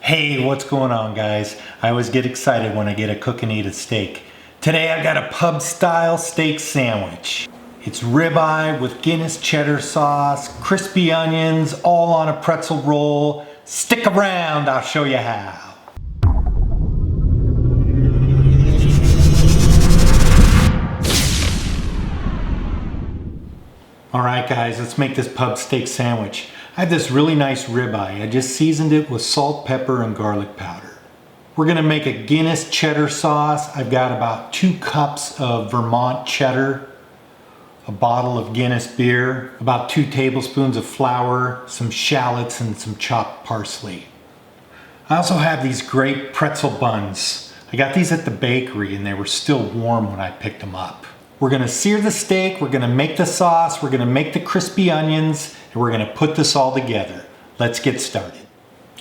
Hey, what's going on, guys? I always get excited when I get to cook and eat a steak. Today I got a pub style steak sandwich. It's ribeye with Guinness cheddar sauce, crispy onions, all on a pretzel roll. Stick around, I'll show you how. Alright guys, let's make this pub steak sandwich. I have this really nice ribeye. I just seasoned it with salt, pepper, and garlic powder. We're gonna make a Guinness cheddar sauce. I've got about 2 cups of Vermont cheddar, a bottle of Guinness beer, about 2 tablespoons of flour, some shallots, and some chopped parsley. I also have these great pretzel buns. I got these at the bakery and they were still warm when I picked them up. We're gonna sear the steak, we're gonna make the sauce, we're gonna make the crispy onions, and we're gonna put this all together. Let's get started.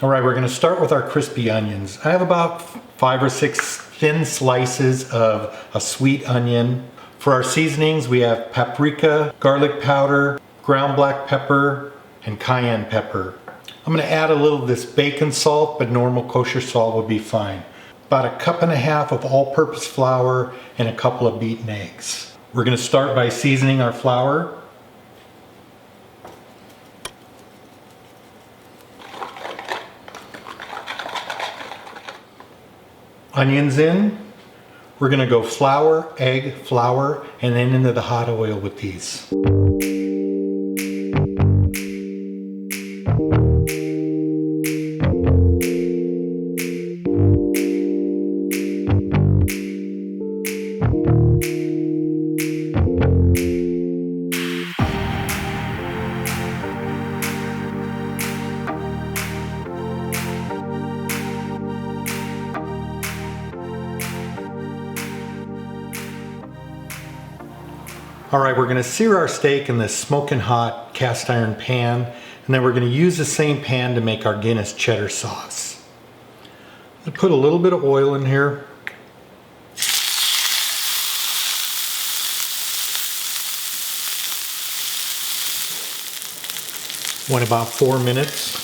All right, we're gonna start with our crispy onions. I have about 5 or 6 thin slices of a sweet onion. For our seasonings, we have paprika, garlic powder, ground black pepper, and cayenne pepper. I'm gonna add a little of this bacon salt, but normal kosher salt would be fine. About 1.5 cups of all-purpose flour and a couple of beaten eggs. We're gonna start by seasoning our flour. Onions in. We're gonna go flour, egg, flour, and then into the hot oil with these. All right, we're gonna sear our steak in this smoking hot cast iron pan, and then we're gonna use the same pan to make our Guinness cheddar sauce. I'm gonna put a little bit of oil in here. Went about 4 minutes.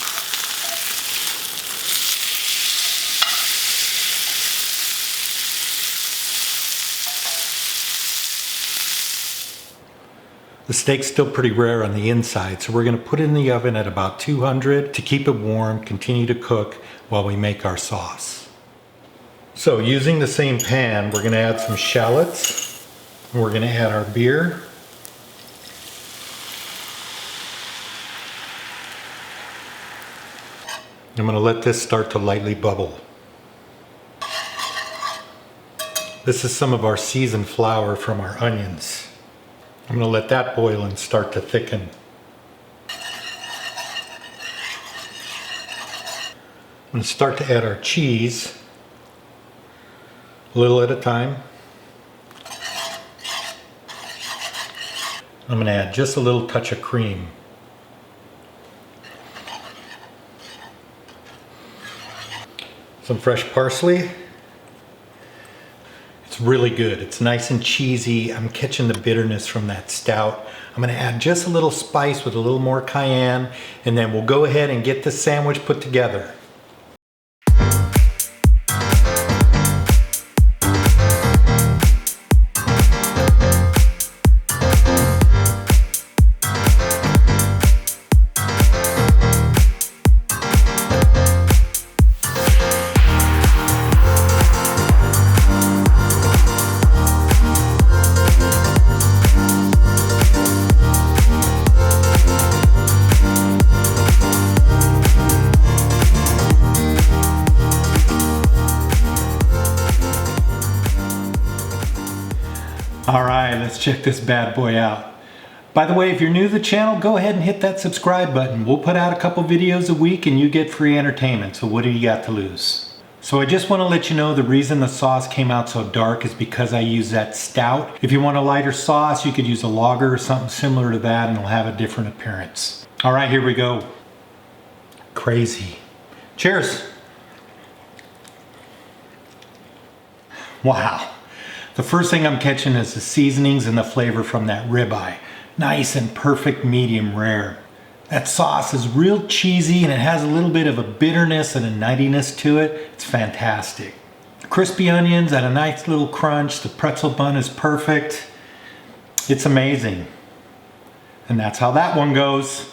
The steak's still pretty rare on the inside, so we're gonna put it in the oven at about 200 to keep it warm, continue to cook while we make our sauce. So using the same pan, we're gonna add some shallots, and we're gonna add our beer. I'm gonna let this start to lightly bubble. This is some of our seasoned flour from our onions. I'm going to let that boil and start to thicken. I'm going to start to add our cheese, a little at a time. I'm going to add just a little touch of cream. Some fresh parsley. It's really good. It's nice and cheesy. I'm catching the bitterness from that stout. I'm gonna add just a little spice with a little more cayenne, and then we'll go ahead and get the sandwich put together. All right, let's check this bad boy out. By the way, if you're new to the channel, go ahead and hit that subscribe button. We'll put out a couple videos a week and you get free entertainment, so what do you got to lose? So I just want to let you know the reason the sauce came out so dark is because I use that stout. If you want a lighter sauce, you could use a lager or something similar to that and it'll have a different appearance. All right, here we go. Crazy. Cheers. Wow. The first thing I'm catching is the seasonings and the flavor from that ribeye. Nice and perfect medium rare. That sauce is real cheesy and it has a little bit of a bitterness and a nuttiness to it. It's fantastic. Crispy onions and a nice little crunch. The pretzel bun is perfect. It's amazing. And that's how that one goes.